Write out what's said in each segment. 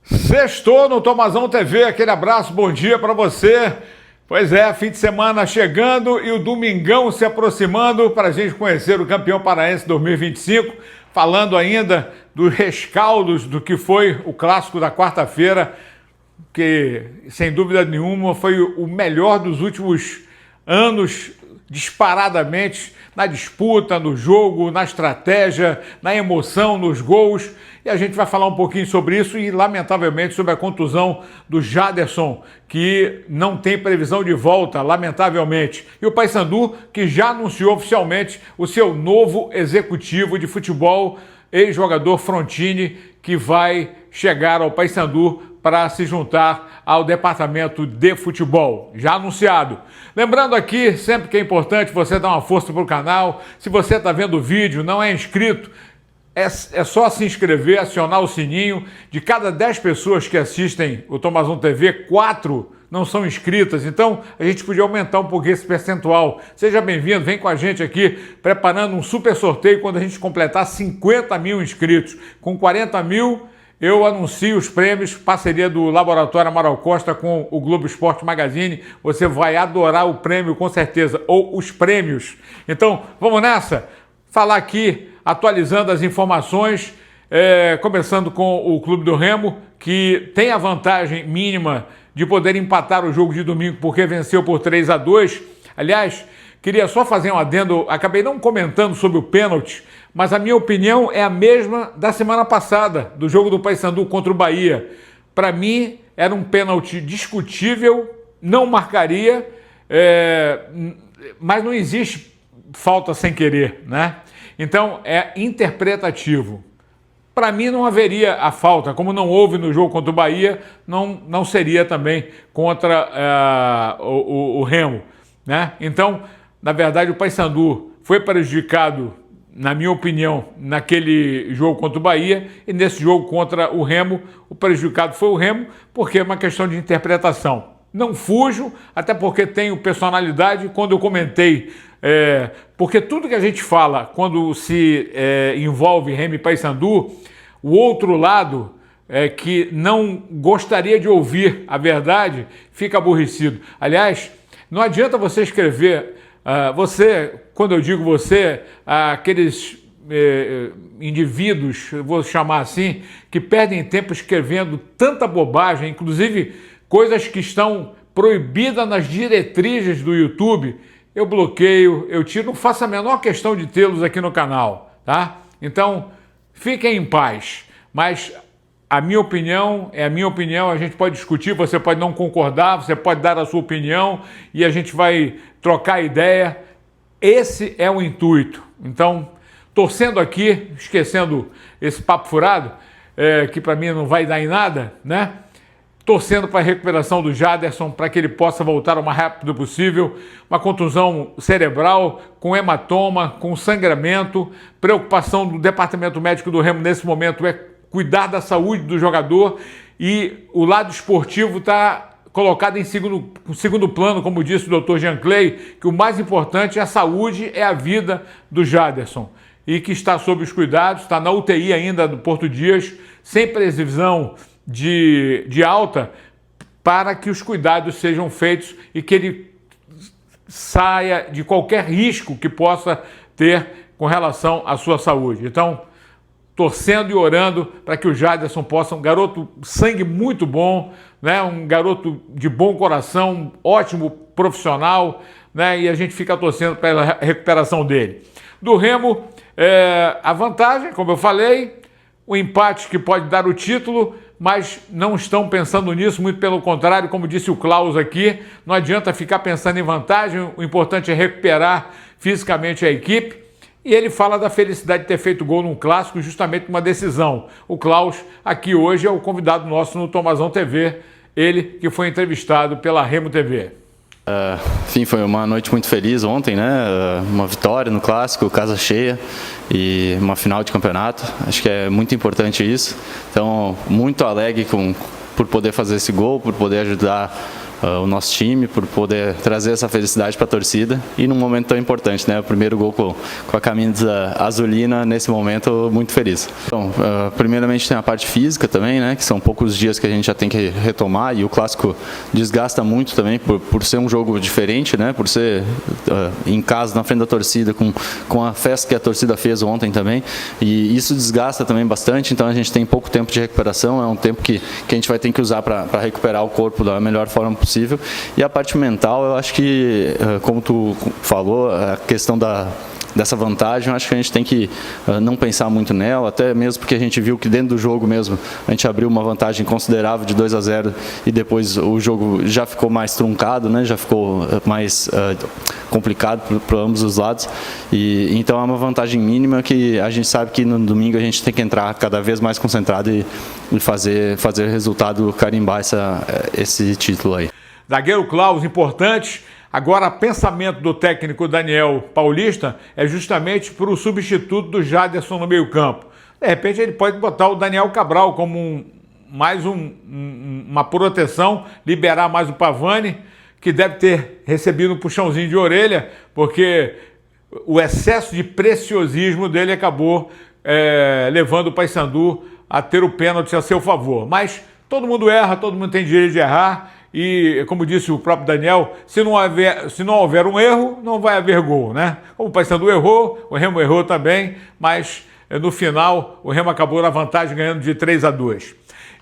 Sextou no Tomazão TV, aquele abraço, bom dia para você. Pois é, fim de semana chegando e o domingão se aproximando para a gente conhecer o campeão paraense 2025, falando ainda dos rescaldos do que foi o clássico da quarta-feira, que sem dúvida nenhuma foi o melhor dos últimos anos, disparadamente, na disputa, no jogo, na estratégia, na emoção, nos gols. E a gente vai falar um pouquinho sobre isso e, lamentavelmente, sobre a contusão do Jaderson, que não tem previsão de volta, lamentavelmente. E o Paysandu, que já anunciou oficialmente o seu novo executivo de futebol, ex-jogador Frontini, que vai chegar ao Paysandu para se juntar ao departamento de futebol, já anunciado. Lembrando aqui, sempre que é importante você dar uma força para o canal. Se você está vendo o vídeo, não é inscrito, é só se inscrever, acionar o sininho. De cada 10 pessoas que assistem o Tomazão TV, 4 não são inscritas, então a gente podia aumentar um pouquinho esse percentual. Seja bem-vindo, vem com a gente aqui, preparando um super sorteio quando a gente completar 50 mil inscritos. Com 40 mil, eu anuncio os prêmios, parceria do Laboratório Amaral Costa com o Globo Esporte Magazine. Você vai adorar o prêmio, com certeza, ou os prêmios. Então, vamos nessa? Falar aqui, atualizando as informações, começando com o Clube do Remo, que tem a vantagem mínima de poder empatar o jogo de domingo, porque venceu por 3-2. Aliás, queria só fazer um adendo, acabei não comentando sobre o pênalti, mas a minha opinião é a mesma da semana passada, do jogo do Paysandu contra o Bahia. Para mim, era um pênalti discutível, não marcaria, mas não existe falta sem querer, né? Então, é interpretativo. Para mim, não haveria a falta, como não houve no jogo contra o Bahia, não seria também contra o Remo, né? Então, na verdade, o Paysandu foi prejudicado, na minha opinião, naquele jogo contra o Bahia, e nesse jogo contra o Remo, o prejudicado foi o Remo, porque é uma questão de interpretação. Não fujo, até porque tenho personalidade. Quando eu comentei, porque tudo que a gente fala quando se envolve Remo e Paysandu, o outro lado, que não gostaria de ouvir a verdade, fica aborrecido. Aliás, não adianta você escrever, quando eu digo você, aqueles indivíduos, vou chamar assim, que perdem tempo escrevendo tanta bobagem, inclusive coisas que estão proibidas nas diretrizes do YouTube, eu bloqueio, eu tiro, não faço a menor questão de tê-los aqui no canal, tá? Então, fiquem em paz, mas a minha opinião é a minha opinião, a gente pode discutir, você pode não concordar, você pode dar a sua opinião e a gente vai trocar ideia. Esse é o intuito. Então, torcendo aqui, esquecendo esse papo furado, que para mim não vai dar em nada, né? Torcendo para a recuperação do Jaderson, para que ele possa voltar o mais rápido possível. Uma contusão cerebral, com hematoma, com sangramento. Preocupação do departamento médico do Remo nesse momento é cuidar da saúde do jogador, e o lado esportivo está colocado em segundo plano, como disse o Dr. Jean Clay, que o mais importante é a saúde, é a vida do Jaderson, e que está sob os cuidados, está na UTI ainda do Porto Dias, sem previsão de alta, para que os cuidados sejam feitos e que ele saia de qualquer risco que possa ter com relação à sua saúde. Então, torcendo e orando para que o Jaderson possa, um garoto sangue muito bom, né? Um garoto de bom coração, um ótimo profissional, né? E a gente fica torcendo pela recuperação dele. Do Remo, a vantagem, como eu falei, o empate que pode dar o título, mas não estão pensando nisso, muito pelo contrário, como disse o Klaus aqui, não adianta ficar pensando em vantagem, o importante é recuperar fisicamente a equipe. E ele fala da felicidade de ter feito gol num clássico, justamente numa decisão. O Klaus, aqui hoje, é o convidado nosso no Tomazão TV, ele que foi entrevistado pela Remo TV. Enfim, foi uma noite muito feliz ontem, né? Uma vitória no clássico, casa cheia e uma final de campeonato. Acho que é muito importante isso. Então, muito alegre por poder fazer esse gol, por poder ajudar o nosso time, por poder trazer essa felicidade para a torcida e num momento tão importante, né? O primeiro gol com a camisa azulina, nesse momento, muito feliz. Bom, primeiramente tem a parte física também, né? Que são poucos dias que a gente já tem que retomar, e o clássico desgasta muito também por ser um jogo diferente, né? Por ser em casa, na frente da torcida, com a festa que a torcida fez ontem também, e isso desgasta também bastante. Então a gente tem pouco tempo de recuperação, é um tempo que a gente vai ter que usar para recuperar o corpo da melhor forma possível. E a parte mental, eu acho que, como tu falou, a questão dessa vantagem, eu acho que a gente tem que não pensar muito nela, até mesmo porque a gente viu que dentro do jogo mesmo a gente abriu uma vantagem considerável de 2-0 e depois o jogo já ficou mais truncado, né? Já ficou mais complicado para ambos os lados, e então é uma vantagem mínima que a gente sabe que no domingo a gente tem que entrar cada vez mais concentrado e fazer resultado, carimbar esse título aí. Zagueiro Klaus, importante. Agora, pensamento do técnico Daniel Paulista é justamente para o substituto do Jaderson no meio-campo. De repente, ele pode botar o Daniel Cabral como uma proteção, liberar mais o Pavani, que deve ter recebido um puxãozinho de orelha, porque o excesso de preciosismo dele acabou levando o Paysandu a ter o pênalti a seu favor. Mas todo mundo erra, todo mundo tem direito de errar. E, como disse o próprio Daniel, se não houver um erro, não vai haver gol, né? Como o Paysandu errou, o Remo errou também, mas no final o Remo acabou na vantagem, ganhando de 3-2.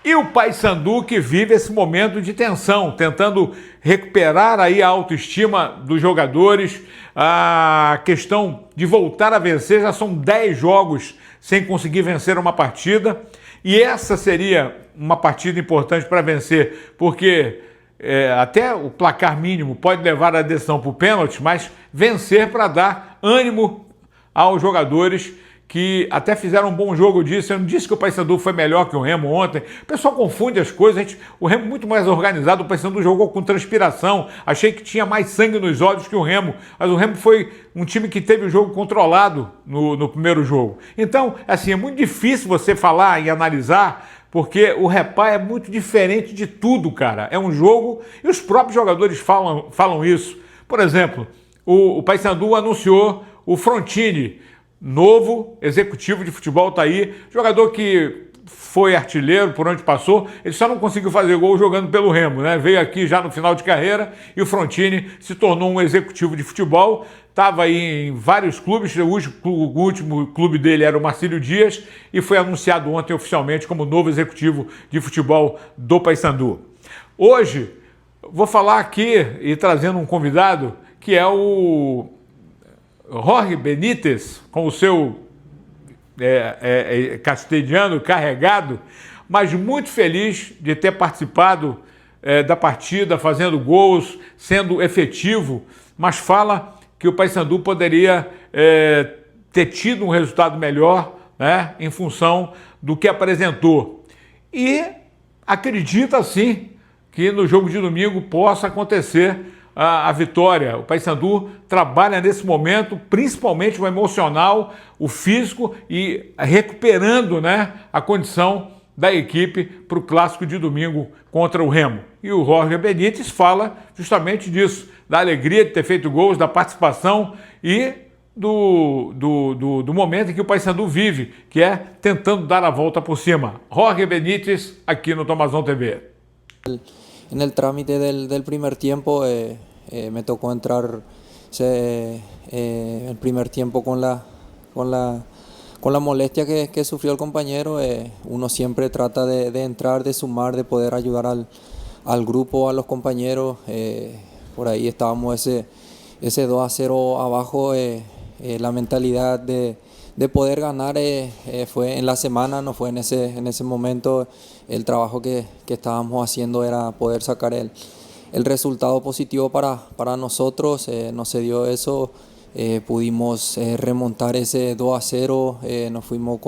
E o Paysandu, que vive esse momento de tensão, tentando recuperar aí a autoestima dos jogadores, a questão de voltar a vencer. Já são 10 jogos sem conseguir vencer uma partida, e essa seria uma partida importante para vencer, porque até o placar mínimo pode levar a decisão para o pênalti, mas vencer para dar ânimo aos jogadores que até fizeram um bom jogo disso. Eu não disse que o Paysandu foi melhor que o Remo ontem. O pessoal confunde as coisas. O Remo muito mais organizado, o Paysandu jogou com transpiração. Achei que tinha mais sangue nos olhos que o Remo, mas o Remo foi um time que teve o jogo controlado no primeiro jogo. Então, assim, é muito difícil você falar e analisar, porque o Repá é muito diferente de tudo, cara. É um jogo, e os próprios jogadores falam isso. Por exemplo, o Paysandu anunciou o Frontini, novo executivo de futebol, tá aí, jogador que foi artilheiro por onde passou. Ele só não conseguiu fazer gol jogando pelo Remo, né? Veio aqui já no final de carreira e o Frontini se tornou um executivo de futebol. Estava aí em vários clubes, o último clube dele era o Marcílio Dias, e foi anunciado ontem oficialmente como novo executivo de futebol do Paysandu. Hoje vou falar aqui e trazendo um convidado que é o Jorge Benítez, com o seu castelhano carregado, mas muito feliz de ter participado da partida, fazendo gols, sendo efetivo, mas fala que o Paysandu poderia ter tido um resultado melhor, né, em função do que apresentou. E acredita, sim, que no jogo de domingo possa acontecer a vitória. O Paysandu trabalha nesse momento, principalmente o emocional, o físico, e recuperando, né, a condição da equipe para o clássico de domingo contra o Remo. E o Jorge Benítez fala justamente disso, da alegria de ter feito gols, da participação e do momento em que o Paysandu vive, que é tentando dar a volta por cima. Jorge Benítez, aqui no Tomazón TV. En el trámite del primer tiempo me tocó entrar el primer tiempo con la molestia que sufrió el compañero. Uno siempre trata de entrar, de sumar, de poder ayudar al grupo, a los compañeros. Por ahí estábamos ese 2-0 abajo. La mentalidad de poder ganar fue en la semana, no fue en ese momento. El trabajo que estábamos haciendo era poder sacar el resultado positivo para nosotros. No se dio eso, pudimos remontar ese 2-0, nos fuimos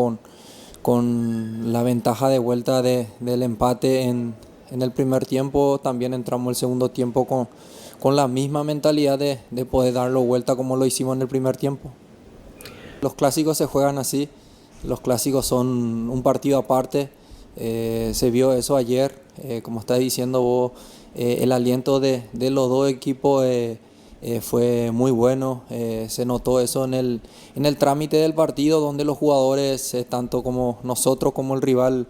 con la ventaja de vuelta del empate en el primer tiempo. También entramos el segundo tiempo con la misma mentalidad de poder darlo vuelta como lo hicimos en el primer tiempo. Los clásicos se juegan así, los clásicos son un partido aparte. Se vio eso ayer, como estás diciendo vos, el aliento de los dos equipos fue muy bueno. Se notó eso en el trámite del partido, donde los jugadores, tanto como nosotros como el rival,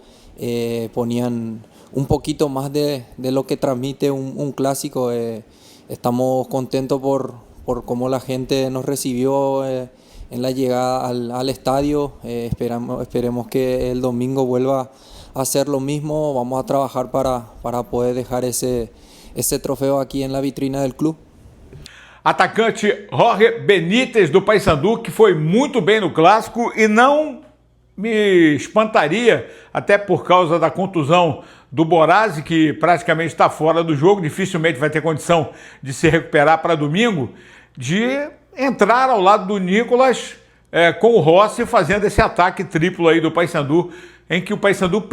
ponían un poquito más de lo que transmite un clásico. Estamos contentos por cómo la gente nos recibió en la llegada al estadio. Esperemos que el domingo vuelva a hacer lo mismo. Vamos a trabajar para poder dejar esse troféu aqui na vitrina do clube. Atacante Jorge Benítez do Paysandu, que foi muito bem no clássico e não me espantaria, até por causa da contusão do Borazzi, que praticamente está fora do jogo, dificilmente vai ter condição de se recuperar para domingo, de entrar ao lado do Nicolas com o Rossi fazendo esse ataque triplo aí do Paysandu, em que o Paysandu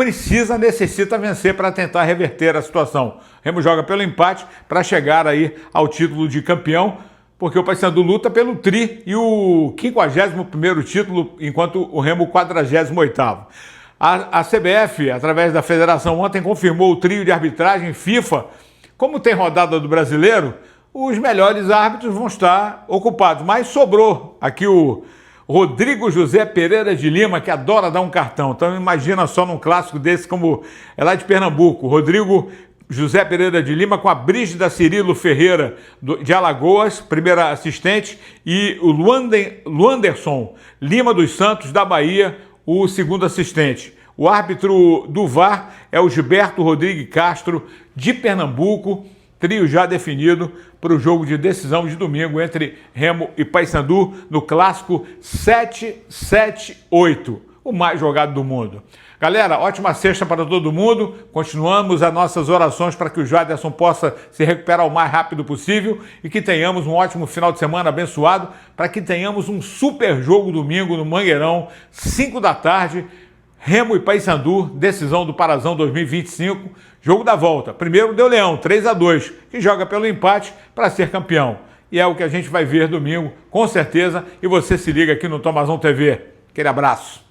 necessita vencer para tentar reverter a situação. O Remo joga pelo empate para chegar aí ao título de campeão, porque o Paysandu luta pelo tri e o 51º título, enquanto o Remo 48º. A CBF, através da federação, ontem confirmou o trio de arbitragem FIFA. Como tem rodada do Brasileiro, os melhores árbitros vão estar ocupados, mas sobrou aqui o Rodrigo José Pereira de Lima, que adora dar um cartão. Então imagina só num clássico desse, como é lá de Pernambuco, Rodrigo José Pereira de Lima com a Brígida Cirilo Ferreira de Alagoas, primeira assistente, e o Luanderson Lima dos Santos da Bahia, o segundo assistente. O árbitro do VAR é o Gilberto Rodrigues Castro de Pernambuco, trio já definido para o jogo de decisão de domingo entre Remo e Paysandu no clássico 7-7-8, o mais jogado do mundo. Galera, ótima sexta para todo mundo. Continuamos as nossas orações para que o Jaderson possa se recuperar o mais rápido possível e que tenhamos um ótimo final de semana abençoado, para que tenhamos um super jogo domingo no Mangueirão, 5 da tarde, Remo e Paysandu, decisão do Parazão 2025, jogo da volta. Primeiro deu Leão, 3-2, que joga pelo empate para ser campeão. E é o que a gente vai ver domingo, com certeza, e você se liga aqui no Tomazão TV. Aquele abraço.